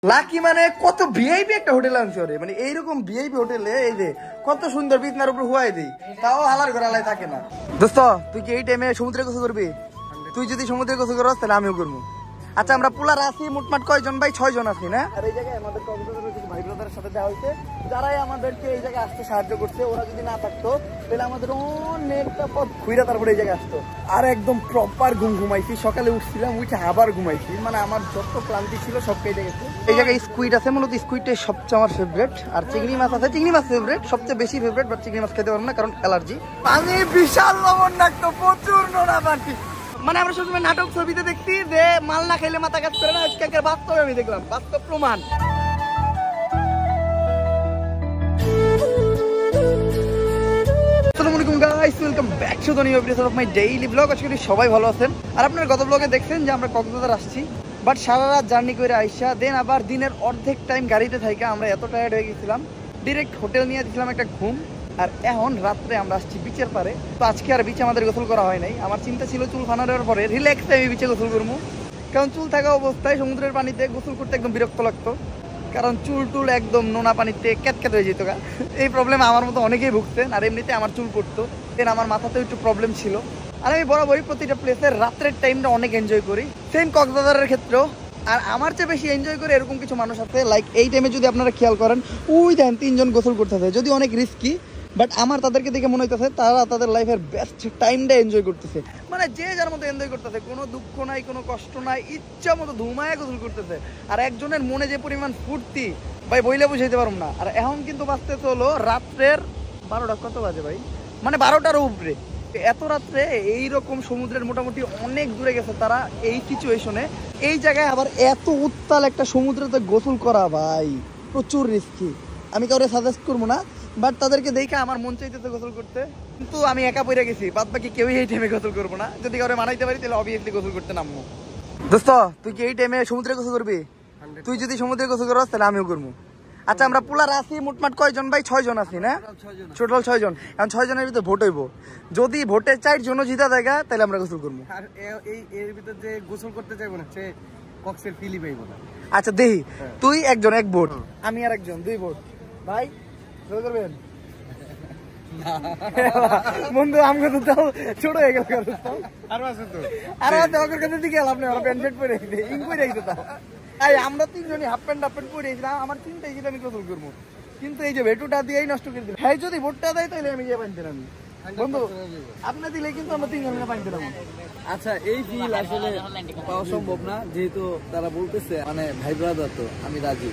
Lucky মানে কত VIP একটা হোটেল আনছে ওরে, মানে এইরকম ভিআইপি হোটেলে এই যে কত সুন্দর বিছনার উপর হুয়াই দেই, তাও হালার ঘরে আলাই থাকে না। দোস্ত তুই কি এই টাইমে সমুদ্রে গোসল করবি? তুই যদি সমুদ্রে গোসল করস তাহলে আমিও করবো। আচ্ছা আমরা পুলার আছি মোটমাট কয়জন ভাই? 6 জন আছি না? আর এই জায়গায় আমাদের কক্সবাজারের কিছু ভাই ব্রাদারের সাথে দেখা হয়েছে, যারাই আমাদেরকে এই জায়গায় আসতে সাহায্য করছে। ওরা যদি না থাকতো তাহলে আমাদের অনেকটা পথ ঘুরে তারপরে এই জায়গায় আসতো। আর একদম প্রপার ঘুমাইছি, সকালে উঠছিলাম, উঠে আবার ঘুমাইছি, মানে আমার যত ক্লান্তি ছিল সব কেটে গেছে। এই জায়গায় স্কুইড আছে, মূলত স্কুইডটাই সবচেয়ে আমার ফেভারিট। আর চিংড়ি মাছ আছে, চিংড়ি মাছ ফেভারিট, সবচেয়ে বেশি ফেভারিট, বাট চিংড়ি মাছ খেতে পারবো না কারণ অ্যালার্জি। পানি বিশাল লবণাক্ত, প্রচুর নোনা পানি। মানে আমরা সবসময় নাটক ছবিতে দেখছি যে মাল না খাইলে মাথা কাজ করে না, আজকে বাস্তবে আমি দেখলাম, বাস্তব প্রমাণ। আসসালামু আলাইকুম guys, welcome back to the new episode of my daily vlog. আশা করি সবাই ভালো আছেন। আর আপনারা গত ব্লগে দেখছেন যে আমরা কক্সবাজার আসছি, বাট সারা রাত জার্নি করে আইসা দেন আবার দিনের অর্ধেক টাইম গাড়িতে থাইকা আমরা এত টায়ার্ড হয়ে গেছিলাম, ডিরেক্ট হোটেল নিয়ে দিয়েছিলাম একটা ঘুম। আর এখন রাত্রে আমরা আসছি বিচের পারে। তো আজকে আর বিচে আমাদের গোসল করা হয় নাই। আমার চিন্তা ছিল চুল ফানানোর পরে রিল্যাক্স টাইমে বিচে গোসল করবো, কারণ চুল থাকা অবস্থায় সমুদ্রের পানিতে গোসল করতে একদম বিরক্ত লাগতো, কারণ চুল টুল একদম নোনা পানিতে ক্যাটক্যাট হয়ে যেত। এই প্রবলেম আমার মতো অনেকেই ভুগতেন। আর এমনিতে আমার চুল পড়তো, দেন আমার মাথাতেও একটু প্রবলেম ছিল। আর আমি বরাবরই প্রতিটা প্লেসের রাত্রের টাইমটা অনেক এনজয় করি, সেম কক্সবাজারের ক্ষেত্রেও। আর আমার চেয়ে বেশি এনজয় করে এরকম কিছু মানুষ আছে, লাইক এই টাইমে যদি আপনারা খেয়াল করেন, ওই দেন 3 জন গোসল করতেছে, যদি অনেক রিস্কি, বাট আমার তাদেরকে দেখে মনে হইতেছে তারা তাদের লাইফের বেস্ট টাইমটা এনজয় করতেছে। মানে যে যার মতো এনজয় করতেছে, কোনো দুঃখ নাই, কোনো কষ্ট নাই, ইচ্ছা মতো ধুমায় গোসল করতেছে। আর একজনের মনে যে পরিমাণ ফুর্তি ভাই বইলে বুঝাইতে পারবো না। আর এখন কিন্তু বাজতেছে হলো রাত্রের 12টা, কত বাজে ভাই, মানে 12টার উপরে। এত রাত্রে এইরকম সমুদ্রের মোটামুটি অনেক দূরে গেছে তারা এই সিচুয়েশনে। এই জায়গায় আবার এত উত্তাল একটা সমুদ্রেতে গোসল করা ভাই প্রচুর রিস্কি। আমি কাউকে সাজেস্ট করবো না, বাট তাদেরকে দেখে আমার মন চাইতেছে গোসল করতে, কিন্তু আমি একা পড়ে গেছি, বাদ বাকি কেউই এই টাইমে গোসল করবো না। যদি কাউকে মানাইতে পারি তাহলে অবভিয়াসলি গোসল করতে নামবো। দোস্ত তুই কি এই টাইমে সমুদ্রে গোসল করবি? তুই যদি সমুদ্রে গোসল করস তাহলে আমিও করবো। আচ্ছা আমরা পুলার আছি মোটমাট কয়জন ভাই? 6 জন আছি না? টোটাল 6 জন। এখন 6 জনের ভিতরে ভোট হইব, যদি ভোটে 4 জন জিতা জায়গা তাহলে আমরা গোসল করবো। আর এই এর ভিতর যে গোসল করতে যাইবো না সে কক্সের ফিলি পাইবো না। আচ্ছা দেখি, তুই একজন 1 ভোট, আমি আর একজন 2 ভোট। ভাই গোসল করবেন? বন্ধু আমাকে তো তাও ছোট হয়ে গেল, আর আছে তো আর ওদের কাছে দিকে আপনি ওরা প্যান্ট শার্ট পরে রেখে ইং করে রেখেছে তাও। এই আমরা 3 জনই হাফ প্যান্ট পরে রেখেছিলাম, আমার চিন্তাই ছিল আমি গোসল করবো, কিন্তু এই যে ভেটুটা দিয়েই নষ্ট করে দিল। হ্যাঁ যদি ভোটটা দেয় তাহলে আমি গিয়ে পাইতে আমি বন্ধু, আপনি দিলে কিন্তু আমরা 3 জনে পাইতে পারবো। আচ্ছা এই ফিল আসলে পাওয়া সম্ভব না, যেহেতু তারা বলতেছে মানে ভাই ব্রাদার, তো আমি রাজি।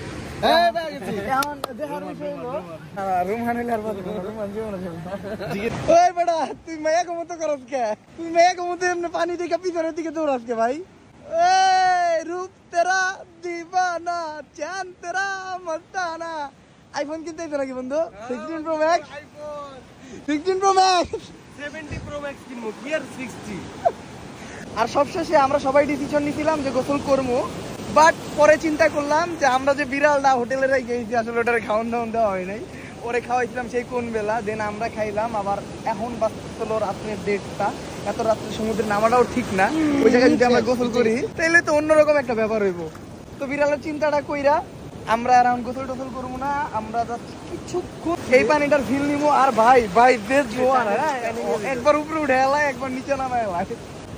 তুই মেয়া কমতো করস কে? তুই মেয়া কমতো এমনি পানি দিকে পিছনের দিকে দৌড়াস কে ভাই? রূপ তেরা দিবানা, চাঁদ তেরা মস্তানা। আইফোন কিনতে নাকি বন্ধু? 16 pro max, 16 pro max, 70 pro max কিনবো, কি আর 60। আর সবশেষে আমরা সবাই ডিসিশন নিয়েছিলাম যে গোসল করবো, বাট পরে চিন্তা করলাম যে আমরা যে বিড়ালটা হোটেলে গেছি আসলে ওটার খাওয়ান দাওয়ান দেওয়া হয় নাই, ওরে খাওয়াইছিলাম সেই কোন বেলা, দেন আমরা খাইলাম। আবার এখন বাঁচছিল রাত্রের 1:30, এত রাত্রে সমুদ্রে নামাটাও ঠিক না। ওই জায়গায় যদি আমরা গোসল করি তাহলে তো অন্যরকম একটা ব্যাপার হইব। তো বিড়ালের চিন্তাটা কইরা আমরা এখন গোসল টোসল করবো না, আমরা যাচ্ছি কিছুক্ষণ এই পানিটার ফিল নিবো। আর ভাই ভাই বেশ জোয়ার, একবার উপরে উঠে এলাই, একবার নিচে নামায় এলাই।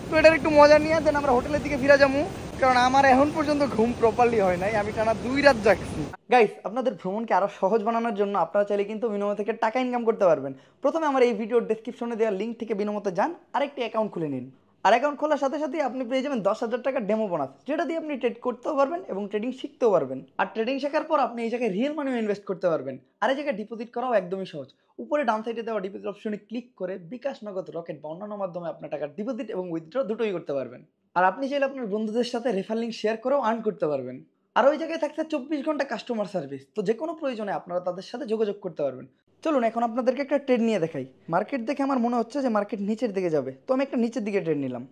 তো এটার একটু মজা নিয়ে দেন আমরা হোটেলের দিকে ফিরে যাবো, কারণ আমার এখন পর্যন্ত ঘুম প্রপারলি হয় নাই, আমি টানা 2 রাত জাগছি। গাইস আপনাদের ভ্রমণকে আরো সহজ বানানোর জন্য আপনারা চাইলে কিন্তু বিনোমো থেকে টাকা ইনকাম করতে পারবেন। প্রথমে আমার এই ভিডিওর ডেসক্রিপশনে দেওয়া লিঙ্ক থেকে বিনোমোতে যান আর একটি অ্যাকাউন্ট খুলে নিন। আর অ্যাকাউন্ট খোলার সাথে সাথে আপনি পেয়ে যাবেন 10,000 টাকা ডেমো বোনাস, যেটা দিয়ে আপনি ট্রেড করতেও পারবেন এবং ট্রেডিং শিখতেও পারবেন। আর ট্রেডিং শেখার পর আপনি এই জায়গায় রিয়েল মানিও ইনভেস্ট করতে পারবেন। আর এই জায়গায় ডিপোজিট করাও একদমই সহজ। উপরে ডান সাইডে দেওয়া ডিপোজিট অপশনে ক্লিক করে বিকাশ, নগদ, রকেট বা অন্যান্য মাধ্যমে আপনার টাকা ডিপোজিট এবং উইথড্র দুটোই করতে পারবেন। আর আপনি চাইলে আপনার বন্ধুদের সাথে রেফার লিঙ্ক শেয়ার করেও আর্ন করতে পারবেন। আর ওই জায়গায় থাকছে 24 ঘন্টা কাস্টমার সার্ভিস, তো যে কোনো প্রয়োজনে আপনারা তাদের সাথে যোগাযোগ করতে পারবেন। চলুন এখন আপনাদেরকে একটা ট্রেড নিয়ে দেখাই। মার্কেট দেখে আমার মনে হচ্ছে যে মার্কেট নিচের দিকে যাবে, তো আমি একটা নিচের দিকে ট্রেড নিলাম।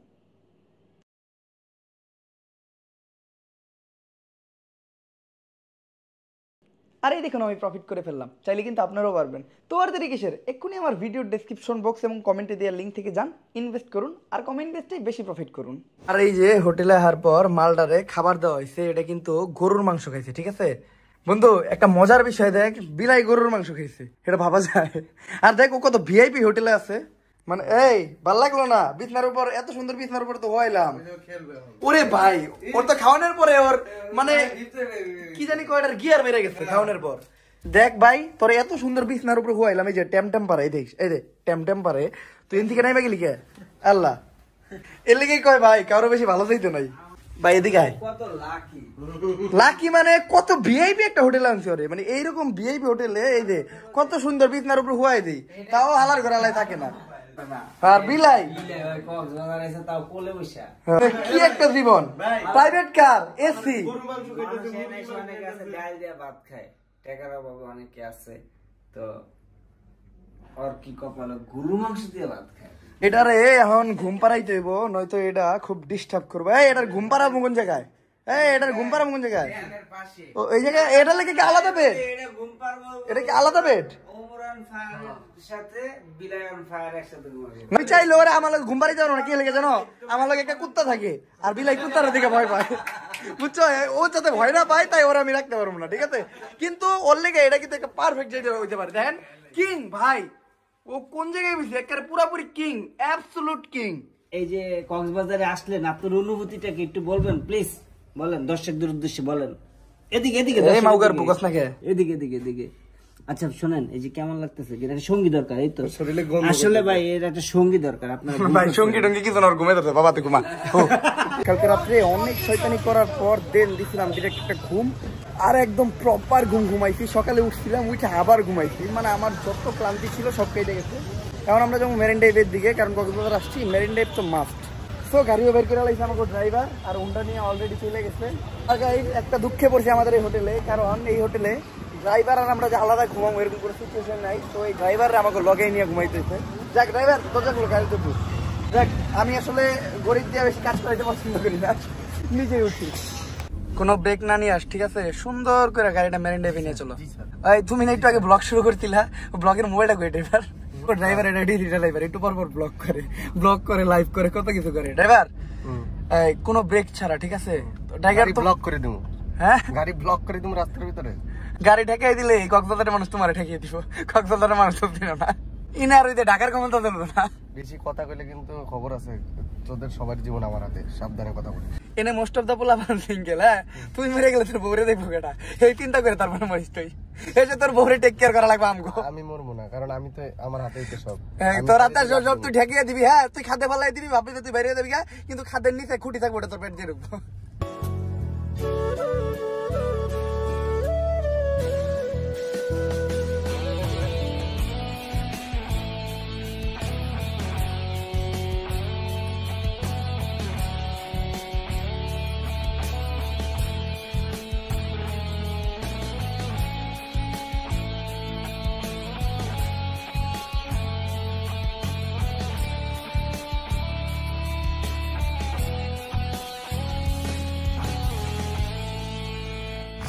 আর এই দেখুন আমি প্রফিট করে ফেললাম, চাইলে কিন্তু আপনারাও পারবেন। তো আর দেরি কিসের, এক্ষুনি আমার ভিডিওর ডেসক্রিপশন বক্স এবং কমেন্টে দেওয়ার লিঙ্ক থেকে যান, ইনভেস্ট করুন আর কমেন্ট বেসটাই বেশি প্রফিট করুন। আর এই যে হোটেলে আসার পর মালটারে খাবার দেওয়া হয়েছে, এটা কিন্তু গরুর মাংস খাইছে, ঠিক আছে বন্ধু। একটা মজার বিষয় দেখ, বিলাই গরুর মাংস খাইছে, এটা ভাবা যায়। আর দেখ ও কত ভিআইপি হোটেলে আছে, মানে এই ভাল লাগলো না? বিছনার উপর, এত সুন্দর বিছনার উপর তো হইলাম। ওরে ভাই, ওর তো খাওয়ানোর পরে ওর মানে কি জানি কয়টার গিয়ার বেড়ে গেছে খাওয়ানোর পর। দেখ ভাই, তোর এত সুন্দর বিছনার উপর হইলাম, এই যে টেম পারে, এই দেখ, এই যে টেম পারে, তুই এন থেকে নাই বাকি লিখে আল্লাহ এর লিখে কয় ভাই কারো বেশি ভালো চাইতে নাই ভাই। এদিকে আয়, কত লাকি লাকি মানে কত ভিআইপি একটা হোটেল আনছি ওরে, মানে এইরকম ভিআইপি হোটেলে এই যে কত সুন্দর বিছনার উপর হুয়াই দেই, তাও হালার ঘর আলাই থাকে না। আর বিলাই কি একটা জীবন, প্রাইভেট কার, এসি, ভাত খায়, টাকার অভাবে অনেকে আছে, তো আর কি কপালে গরু মাংস দিয়ে ভাত খায়। এটারে এখন ঘুম পাড়াইতে হইব, নয়তো এটা খুব ডিস্টার্ব করবে। এই এটার ঘুম পাড়াবো কোন জায়গায়? এই এটার ঘুম পাড়াবো কোন জায়গায়? ও এই জায়গায়, এটা লেগে কি আলাদা বেড? এটা কি আলাদা বেড? আমি চাইলে ওরা আমার ঘুম পাড়ি যাবো না, কি লেগে জানো? আমার লগে একটা কুত্তা থাকে, আর বিলাই কুত্তার দিকে ভয় পায়, বুঝছো? ও যাতে ভয় না পায় তাই ওরা আমি রাখতে পারবো না, ঠিক আছে? কিন্তু ওর লেগে এটা কিন্তু একটা পারফেক্ট জায়গা হইতে পারে। দেখেন কিং ভাই, ও কোন জায়গায় বসে, একেবারে পুরাপুরি কিং, অ্যাবসলিউট কিং। এই যে কক্সবাজারে আসলেন, আপনার অনুভূতিটা কি একটু বলবেন প্লিজ? বলেন, দর্শকদের উদ্দেশ্যে বলেন। এদিকে এদিকে এদিকে এদিকে এদিকে। আচ্ছা শোনেন, এই যে কেমন লাগতেছে, এটা সঙ্গী দরকার, এই তো আসলে ভাই এর একটা সঙ্গী দরকার আপনার। ভাই সঙ্গী টঙ্গি কিছু না, ঘুমে ধরছে বাবা, তুই ঘুমা। কালকে রাত্রে অনেক শয়তানি করার পর দেন দিছিলাম ডিরেক্ট একটা ঘুম, আর একদম প্রপার ঘুমাইছি। সকালে উঠছিলাম, উঠে আবার ঘুমাইছি, মানে আমার যত ক্লান্তি ছিল সব কেটে গেছে। এখন আমরা যাবো মেরিন ড্রাইভের দিকে, কারণ কক্সবাজার আসছি, মেরিন ড্রাইভ তো মাস্ট। তো গাড়িও বের করে লাইছে আমাকে ড্রাইভার, আর উন্ডা নিয়ে অলরেডি চলে গেছে। আর গাইস একটা দুঃখে পড়ছে আমাদের এই হোটেলে, কারণ এই হোটেলে ড্রাইভার আর আমরা যে আলাদা ঘুমাবো এরকম কোনো সিচুয়েশন নাই। তো এই ড্রাইভার আমাকে লগে নিয়ে ঘুমাইতেছে। যাক ড্রাইভার দরজা খুলো, গাড়িতে বুঝ। দেখ আমি আসলে গরিব দিয়ে বেশি কাজ করাইতে পছন্দ করি না, নিজেই উঠি। কোনো ব্রেক না নিয়ে আস, ঠিক আছে? সুন্দর করে গাড়িটা মেরিন ড্রাইভে নিয়ে চলো। এই তুমি না একটু আগে ব্লগ শুরু করছিলা, ব্লগের মোবাইলটা কই ড্রাইভার? ড্রাইভার এটা ডিজিটাল ড্রাইভার, একটু পর পর ব্লগ করে লাইভ করে কত কিছু করে ড্রাইভার। এই কোনো ব্রেক ছাড়া, ঠিক আছে? ড্রাইভার ব্লক করে দেবো। হ্যাঁ গাড়ি ব্লক করে দেবো রাস্তার ভিতরে। গাড়ি ঠেকাই দিলে কক্সবাজারের মানুষ তোমার ঠেকিয়ে দিব, কক্সবাজারের মানুষ তো দিল না। ইনার ওই ঢাকার ক্ষমতা দেবো না। বেশি কথা কইলে কিন্তু খবর আছে, তোদের সবার জীবন আমার হাতে, সাবধানে কথা বল। এনে মোস্ট অফ দা পোলা সিঙ্গেল। হ্যাঁ তুই মেরে গেলে তোর বউরে দেখবো কেটা, এই চিন্তা করে তারপরে মরিস তুই। এই যে তোর বউরে টেক কেয়ার করা লাগবে আমগো। আমি মরবো না, কারণ আমি তো আমার হাতেই তো সব। তোর হাতে সব তুই ঠেকিয়ে দিবি। হ্যাঁ তুই খাদে ফেলাই দিবি, ভাববি তুই বাইরে দিবি, কিন্তু খাদের নিচে খুঁটি থাকবে, ওটা তোর পেট দিয়ে ঢুকবো।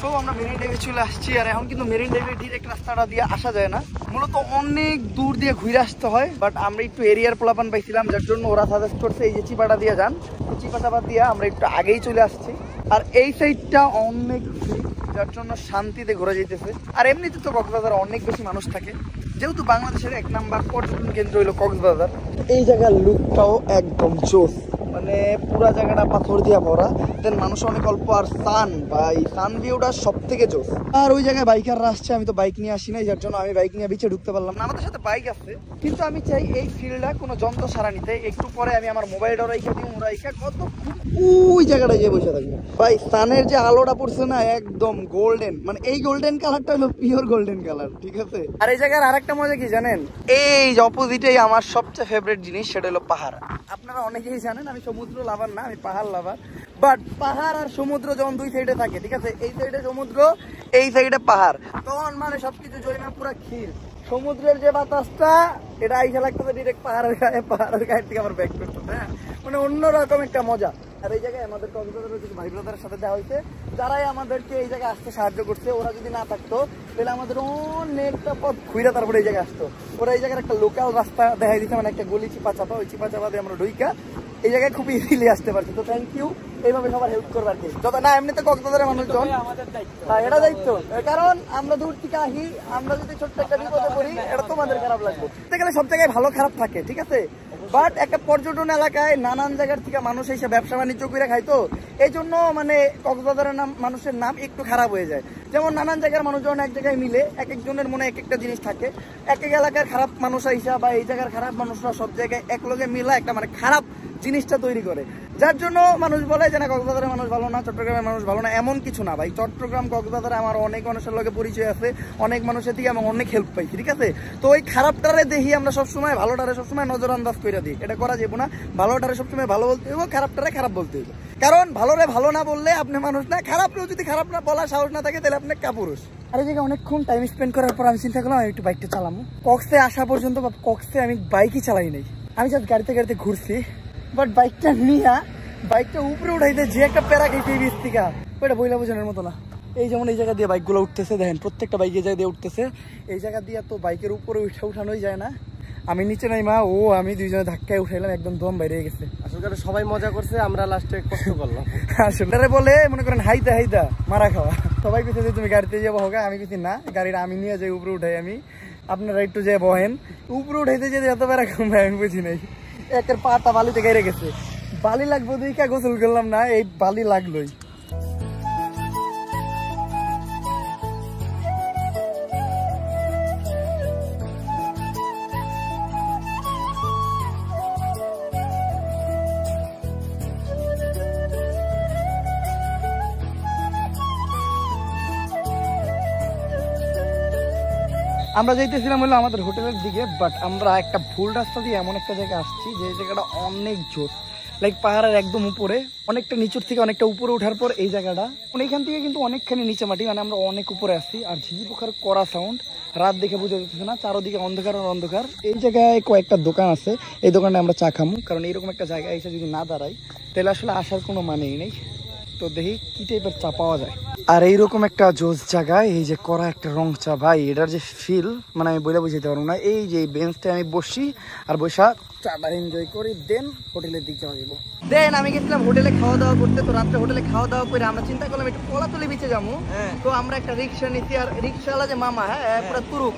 তো আমরা মেরিন ড্রাইভে চলে আসছি, আর এখন কিন্তু মেরিন ড্রাইভে ডিরেক্ট রাস্তাটা দিয়ে আসা যায় না, মূলত অনেক দূর দিয়ে ঘুরে আসতে হয়। বাট আমরা একটু এরিয়ার পোলাপান পাইছিলাম, যার জন্য ওরা সাজেস্ট করছে এই যে চিপাটা দিয়ে যান। চিপাটা বাদ দিয়ে আমরা একটু আগেই চলে আসছি, আর এই সাইডটা অনেক যার জন্য শান্তিতে ঘুরে যেতেছে। আর এমনিতে তো কক্সবাজার অনেক বেশি মানুষ থাকে, যেহেতু বাংলাদেশের 1 নাম্বার পর্যটন কেন্দ্র হইলো কক্সবাজার। এই জায়গার লুকটাও একদম জোস, মানে পুরা জায়গাটা পাথর দিয়ে ভরা, দেন মানুষ অনেক অল্প, আর সান ভাই সান ভিউটা সব থেকে জোস। আর ওই জায়গায় বাইকাররা আসছে, আমি তো বাইক নিয়ে আসি নাই, যার জন্য আমি বাইক নিয়ে বিচে ঢুকতে পারলাম না। আমাদের সাথে বাইক আছে, কিন্তু আমি চাই এই ফিল্ডটা কোনো যন্ত্র সারা নিতে। একটু পরে আমি আমার মোবাইলটা রাইখা দিই, রাইখা কত ওই জায়গাটায় গিয়ে বসে থাকবো। ভাই সানের যে আলোটা পড়ছে না, একদম গোল্ডেন, মানে এই গোল্ডেন কালারটা হলো পিওর গোল্ডেন কালার, ঠিক আছে? আর এই জায়গার আরেকটা মজা কি জানেন? এই অপোজিটেই আমার সবচেয়ে ফেভারিট জিনিস, সেটা হলো পাহাড়। আপনারা অনেকেই জানেন আমি সমুদ্র লাভার না, আমি পাহাড় লাভার। বাট পাহাড় আর সমুদ্র যখন দুই সাইডে থাকে, ঠিক আছে, এই সাইডে সমুদ্র, এই সাইডে পাহাড়, তখন মানে সবকিছু জয়না পুরা ক্ষীর। সমুদ্রের যে বাতাসটা, এটা আইসা লাগতেছে ডিরেক্ট পাহাড়ের গায়ে, পাহাড়ের গায়ে থেকে আমার ব্যাক করতেছে। হ্যাঁ মানে অন্যরকম একটা মজা। আর এই জায়গায় আমাদের কক্সবাজারের কিছু ভাই ব্রাদারের সাথে দেওয়া হয়েছে, যারাই আমাদেরকে এই জায়গায় আসতে সাহায্য করছে। ওরা যদি না থাকতো তাহলে আমাদের অনেকটা পথ ঘুরে তারপরে এই জায়গায় আসতো। ওরা এই জায়গার একটা লোকাল রাস্তা দেখাই দিচ্ছে, মানে একটা গলি চিপা চাপা, ওই চিপা চাপা দিয়ে আমরা ঢুইকা এই জায়গায় খুব ইজিলি আসতে পারছি। তো থ্যাংক ইউ এইভাবে সবার হেল্প করবার কি যত না এমনিতে কক্সবাজারের মানুষজন, হ্যাঁ এটা দায়িত্ব, কারণ আমরা দূর থেকে আহি, আমরা যদি ছোট্ট একটা বিপদে পড়ি এটা তোমাদের খারাপ লাগবে। বলতে গেলে সব জায়গায় ভালো খারাপ থাকে, ঠিক আছে, বাট একটা পর্যটন এলাকায় নানান জায়গার থেকে মানুষ এসে ব্যবসা বাণিজ্য করে খাইতো, এই জন্য মানে কক্সবাজারের নাম মানুষের নাম একটু খারাপ হয়ে যায়। যেমন নানান জায়গার মানুষজন এক জায়গায় মিলে এক একজনের মনে এক একটা জিনিস থাকে, এক এক এলাকার খারাপ মানুষ আইসা বা এই জায়গার খারাপ মানুষরা সব জায়গায় এক লগে মিলা একটা মানে খারাপ জিনিসটা তৈরি করে, যার জন্য মানুষ বলে যে না কক্সবাজারের মানুষ ভালো না, চট্টগ্রামের মানুষ ভালো না। এমন কিছু না ভাই, চট্টগ্রাম কক্সবাজারে আমার অনেক মানুষের লগে পরিচয় আছে, অনেক মানুষের দিকে আমি অনেক হেল্প পাইছি, ঠিক আছে। তো ওই খারাপটারে দেখি আমরা সবসময় ভালোটারে সবসময় নজর আন্দাজ করে দিই, এটা করা যাবে না। ভালোটারে সবসময় ভালো বলতে হইব, খারাপটারে খারাপ বলতে হইব, কারণ ভালোরে ভালো না বললে আপনি মানুষ না, খারাপরেও যদি খারাপ না বলা সাহস না থাকে তাহলে আপনি কাপুরুষ। আর এই জায়গায় অনেকক্ষণ টাইম স্পেন্ড করার পর আমি চিন্তা করলাম আমি একটু বাইকটা চালাবো। কক্সে আসা পর্যন্ত বা কক্সে আমি বাইকই চালাই নাই, আমি জাস্ট গাড়িতে গাড়িতে ঘুরছি, বাট বাইকটা নিয়ে বাইকটা উপরে উঠাইতে যে একটা প্যারা খেয়েছে এই বীজ থেকে, ওইটা বইলা বোঝানোর মতো না। এই যেমন এই জায়গা দিয়ে বাইকগুলো উঠতেছে, দেখেন প্রত্যেকটা বাইকে জায়গা দিয়ে উঠতেছে, এই জায়গা দিয়ে তো বাইকের উপরে উঠানোই যায় না। আমি নিচে নাই মা ও আমি দুইজনে ধাক্কায় উঠাইলাম, একদম দম বাইরে গেছে। আসলে সবাই মজা করছে, আমরা লাস্টে কষ্ট করলাম। আসলে বলে মনে করেন হাইতা হাইতা মারা খাওয়া, সবাই কিছু যে তুমি গাড়িতে যাবো হোক, আমি কিছু না, গাড়িটা আমি নিয়ে যাই উপরে উঠাই, আমি আপনারা একটু যে বহেন উপরে উঠাইতে যেতে এত বেড়া কম ভাই আমি বুঝি নাই। একের পাটা বালিতে গেড়ে গেছে, বালি লাগবো দিকে গোসল করলাম না, এই বালি লাগলোই। আমরা যাইতেছিলাম হলো আমাদের হোটেলের দিকে, বাট আমরা একটা ভুল রাস্তা দিয়ে এমন একটা জায়গায় আসছি যে জায়গাটা অনেক জোর, লাইক পাহাড়ের একদম উপরে, অনেকটা নিচুর থেকে অনেকটা উপরে ওঠার পর এই জায়গাটা, মানে এখান থেকে কিন্তু অনেকখানি নিচে মাটি, মানে আমরা অনেক উপরে আসছি। আর ঝিঝি পোখার কড়া সাউন্ড, রাত দেখে বোঝা যাচ্ছে না, চারোদিকে অন্ধকার আর অন্ধকার। এই জায়গায় কয়েকটা দোকান আছে, এই দোকানে আমরা চা খামু, কারণ এইরকম একটা জায়গায় এসে যদি না দাঁড়াই তাহলে আসলে আসার কোনো মানেই নেই। তো দেখি কি টাইপের চা পাওয়া যায়। আর এইরকম একটা জোস জায়গায় এই যে করা একটা রং চা, ভাই এটার যে ফিল মানে আমি বলে বুঝাতে পারবো না। এই যে বেঞ্চটা আমি বসি আর বসা চাটা এনজয় করি, দেন হোটেলের দিকে যাওয়া যাবো। দেন আমি গেছিলাম হোটেলে খাওয়া দাওয়া করতে, তো রাত্রে হোটেলে খাওয়া দাওয়া করে আমরা চিন্তা করলাম একটু কলাতলি বিচে যাবো। তো আমরা একটা রিক্সা নিচ্ছি, আর রিক্সাওয়ালা যে মামা, হ্যাঁ পুরো তুরুক,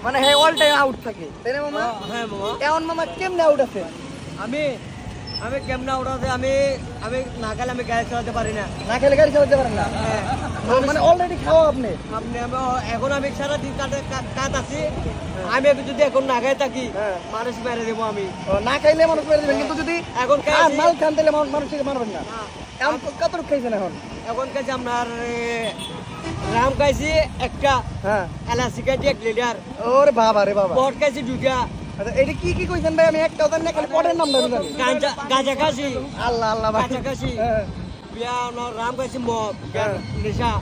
মানে হ্যাঁ অল টাইম আউট থাকে, তাই না মামা? হ্যাঁ মামা। এমন মামা কেমনে আউট আছে? আমি কেমন উঠাতে, আমি না খেলে আমি গাড়ি চালাতে পারি না। না খেলে গাড়ি চালাতে পারেন না? মানে অলরেডি খাওয়া আপনি? এখন আমি সারাদিন কাজ আছি, আমি যদি এখন না খাই থাকি মানুষ মেরে দেবো। আমি না খাইলে মানুষ মেরে দেবেন, কিন্তু যদি এখন মাল খান তাহলে মানুষকে মারবেন না। এখন কতটুকু খাইছেন? এখন খাইছি আপনার রাম খাইছি একটা, হ্যাঁ এলাচি খাইছি 1 লিটার, ওরে বাবা রে বাবা, পট খাইছি 2টা। আচ্ছা এটা কি কি কইছেন ভাই? আমি একটা জানি না, খালি পটের নামটা জানি। গাঁজা খাইছি, আল্লাহ আল্লাহ ভাই, গাঁজা খাইছি, রাম খাইছি মদ নেশা,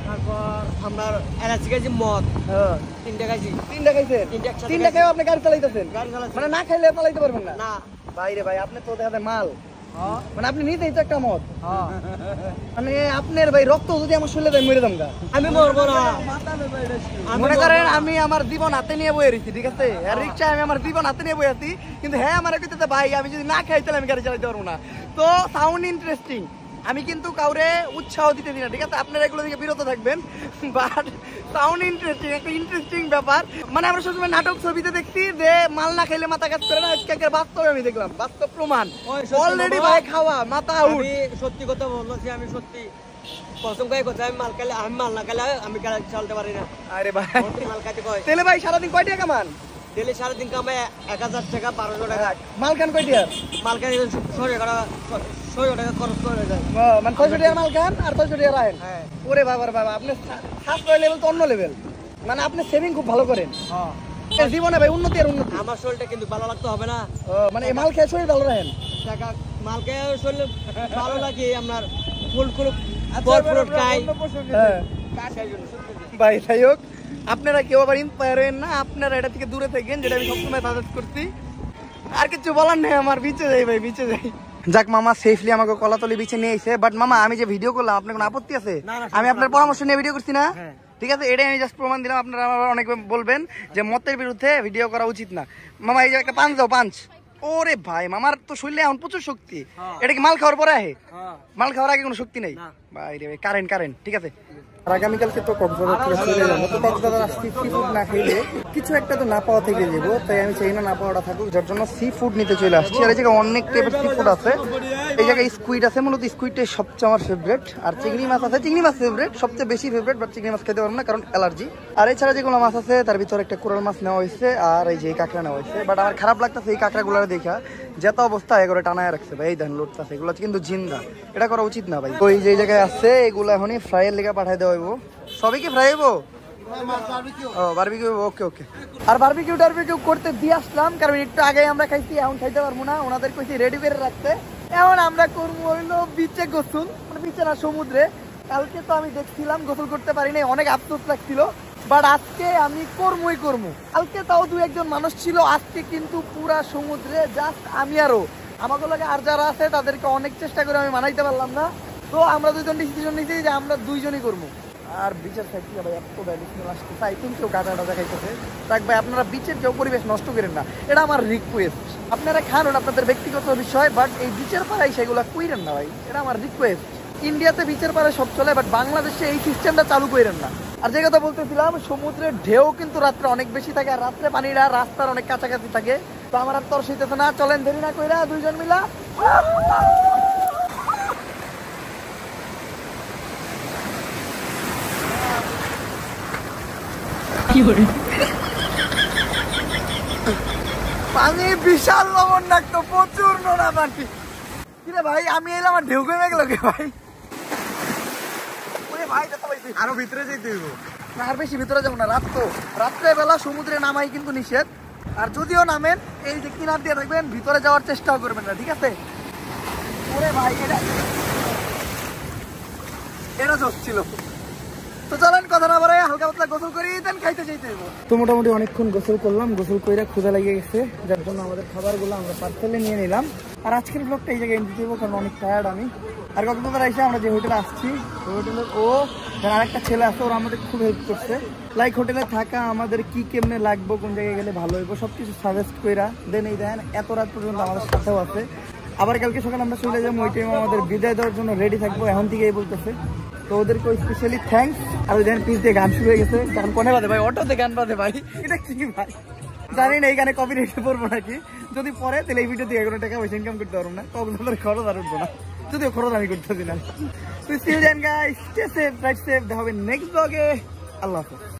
তারপর আপনার এলাচি খাইছি মদ, 3টা খাইছি। 3টা খাইছেন? 3টা খাইও আপনি গাড়ি চালাইতেছেন? গাড়ি চালাচ্ছি মানে না খাইলে চালাইতে পারবেন না? না ভাই রে ভাই, আপনি তো দেখাতে মাল, মানে আপনি নিজেই তো একটা মদ, মানে আপনার ভাই রক্ত যদি আমার শরীরে যায় মরে যাম গা। আমি মরবো না। মনে করেন আমি আমার জীবন হাতে নিয়ে বয়ে রয়েছি, ঠিক আছে, আর রিক্সা আমি আমার জীবন হাতে নিয়ে বয়ে আছি, কিন্তু হ্যাঁ আমার কইতে ভাই আমি যদি না খাই তাহলে আমি গাড়ি চালাতে পারবো না। তো সাউন্ড ইন্টারেস্টিং, আমি কিন্তু কাউরে উৎসাহ দিতে দিই না, ঠিক আছে, আপনারা এগুলো থেকে বিরত থাকবেন, বাট সাউন্ড ইন্টারেস্টিং, একটা ইন্টারেস্টিং ব্যাপার। মানে আমরা সবসময় নাটক ছবিতে দেখছি যে মাল না খাইলে মাথা কাজ করে না, আজকে বাস্তবে আমি দেখলাম, বাস্তব প্রমাণ, অলরেডি ভাই খাওয়া মাথা আউট। আমি সত্যি কথা বলছি, আমি সত্যি কসম খাই কথা, আমি মাল না খেলে আমি গাড়ি চালাতে পারি না। আরে ভাই মাল খাইতে কয় তেলে ভাই সারাদিন কয় টাকা কামান? ডেলি সারাদিন কামাই 1000 টাকা 1200 টাকা। মাল খান কয় টাকা? মাল খাই 600 টাকা খরচ করে যায়, মানে 600 টাকা মাল খান আর 600 টাকা রাখেন। হ্যাঁ। ওরে বাবার বাবা, আপনি সাশ্রয় লেভেল তো অন্য লেভেল, মানে আপনি সেভিং খুব ভালো করেন। জীবনে ভাই উন্নতি আর উন্নতি। আমার শরীরটা কিন্তু ভালো লাগতে হবে না, মানে এই মাল খেয়ে শরীর ভালো রাখেন। টাকা মাল খেয়ে শরীর ভালো লাগে, আপনার ফুল খাই। ভাই যাই হোক, আপনারা কেউ আবার ইন্সপায়ার হবেন না, আপনারা এটা থেকে দূরে থাকেন, যেটা আমি সবসময় সাজেস্ট করছি। আর কিছু বলার নেই আমার, বিচে যাই ভাই, বিচে যাই। যাক মামা সেফলি আমাকে কলাতলি বিচে নিয়ে এসে, বাট মামা আমি যে ভিডিও করলাম আপনার কোনো আপত্তি আছে? আমি আপনার পরামর্শ নিয়ে ভিডিও করছি না, ঠিক আছে? এটাই আমি জাস্ট প্রমাণ দিলাম। আপনারা আবার অনেক বলবেন যে মতের বিরুদ্ধে ভিডিও করা উচিত না। মামা এই যে একটা পাঞ্চ দাও, পাঞ্চ। ওরে ভাই মামার তো শরীরে এখন প্রচুর শক্তি। এটা কি মাল খাওয়ার পরে আহে? মাল খাওয়ার আগে কোনো শক্তি নেই ভাই রে ভাই। কারেন্ট ঠিক আছে। আর আগামীকালকে তো কক্সবাজার থেকে চলে যাবো। তো কক্সবাজার আসছি সি ফুড না খাইলে কিছু একটা তো না পাওয়া থেকে যাবো, তাই আমি চাই না পাওয়াটা থাকুক, যার জন্য সি ফুড নিতে চলে আসছি। আর এই জায়গায় অনেক টাইপের সি ফুড আছে। এই জায়গায় স্কুইড আছে, মূলত স্কুইডটাই সবচেয়ে আমার ফেভারিট। আর চিংড়ি মাছ আছে, চিংড়ি মাছ ফেভারিট, সবচেয়ে বেশি ফেভারিট, বাট চিংড়ি মাছ খেতে পারবো না কারণ অ্যালার্জি। আর এছাড়া যেগুলো মাছ আছে তার ভিতরে একটা কোরাল মাছ নেওয়া হয়েছে, আর এই যে কাঁকড়া নেওয়া হয়েছে। বাট আমার খারাপ লাগতেছে এই কাঁকড়াগুলো দেখা, যেত অবস্থা এগুলো টানায় রাখছে ভাই। এই ধান লোটতেছে, এগুলো কিন্তু জিন্দা, এটা করা উচিত না ভাই। তো এই যে জায়গায় আছে এগুলো এখনই ফ্রাইয়ের লেগে পাঠাই দেওয়া হইব। সবই কি ফ্রাই হইব? ও বারবিকিউ, ওকে ওকে। আর বারবিকিউ টারবিকিউ করতে দিয়ে আসলাম, কারণ একটু আগে আমরা খাইছি, এখন খাইতে পারবো না। ওনাদের কইছি রেডি করে রাখতে। এখন আমরা করবো হইলো বিচে গোসল, মানে বিচে না সমুদ্রে। কালকে তো আমি দেখছিলাম গোসল করতে পারি নাই, অনেক আফসোস লাগছিল, বাট আজকে আমি করবই করবো। কালকে তাও দু একজন মানুষ ছিল, আজকে কিন্তু পুরা সমুদ্রে জাস্ট আমি আরো আমাকে লাগে আর যারা আছে তাদেরকে অনেক চেষ্টা করে আমি মানাইতে পারলাম না। তো আমরা দুজন ডিসিশন নিয়েছি যে আমরা দুইজনই করবো। আর বিচের সাইড থেকে ভাই এত ভ্যালু স্মেল আসতেছে, আই থিঙ্ক কেউ গাঁজা টাজা খাইতেছে। তাক ভাই আপনারা বিচের কেউ পরিবেশ নষ্ট করেন না, এটা আমার রিকোয়েস্ট। আপনারা খান, ওটা আপনাদের ব্যক্তিগত বিষয়, বাট এই বিচের পাড়ায় সেগুলো কইরেন না ভাই, এটা আমার রিকোয়েস্ট। ইন্ডিয়াতে বিচের পাড়ায় সব চলে, বাট বাংলাদেশে এই সিস্টেমটা চালু করেন না। আর যে কথা বলতেছিলাম, সমুদ্রের ঢেউ কিন্তু রাত্রে অনেক বেশি থাকে, আর রাত্রে পানিরা রাস্তার অনেক কাছাকাছি থাকে। তো আমার আর তরস হইতেছে না, চলেন দেরি না কইরা দুইজন মিলা পানি বিশাল লবণ লাগতো, প্রচুর নোনা পানি। কিরে ভাই আমি এলাম আর ঢেউ কমে গেল কে ভাই? ভাই আরো ভিতরে যেতে হইব না, আর বেশি ভিতরে যাবো না। রাত্রে বেলা সমুদ্রে নামাই কিন্তু নিষেধ। আর যদিও নামেন এই যে কিনার দিয়ে থাকবেন, ভিতরে যাওয়ার চেষ্টাও করবেন না, ঠিক আছে? ওরে ভাই এটা জোশ ছিল। তো চলেন কথা না বাড়াই হালকা পাতলা গোসল করি, দেন খাইতে চাইতে হইব। তো মোটামুটি অনেকক্ষণ গোসল করলাম, গোসল কইরা ক্ষুধা লেগে গেছে, যার জন্য আমাদের খাবারগুলো আমরা পার্সেলে নিয়ে নিলাম। আর আজকের ব্লগটা এই জায়গায় এন্ড দিব, কারণ অনেক টায়ার্ড আমি। আর কক্সবাজার এসে আমরা যে হোটেলে আসছি, ওই হোটেলের আরেকটা ছেলে আছে, ওরা আমাদের খুব হেল্প করছে। লাইক হোটেলে থাকা, আমাদের কি কেমনে লাগবো, কোন জায়গায় গেলে ভালো হইব, সবকিছু সাজেস্ট কইরা দেন। এই দেন এত রাত পর্যন্ত আমাদের সাথেও আছে। আবার কালকে সকালে আমরা চলে যাবো, ওই টাইমে আমাদের বিদায় দেওয়ার জন্য রেডি থাকবো, এখন থেকেই বলতেছে। তো ওদেরকে স্পেশালি থ্যাঙ্কস। আর ওই দেন পিস দিয়ে গান শুরু হয়ে গেছে, গান কোনে বাদে ভাই, অটোতে গান বাদে ভাই, এটা কি ভাই জানি না। এই গানে কপি রেখে পড়বো নাকি, যদি পরে তাহলে এই ভিডিও দিয়ে কোনো টাকা পয়সা ইনকাম করতে পারবো না, কক্সবাজারের খরচ আর উঠবো না, যদিও খরচ আমি করতেছি না। তো still then guys, stay safe, drive safe, দেখা হবে নেক্সট ব্লগে। আল্লাহ হাফেজ।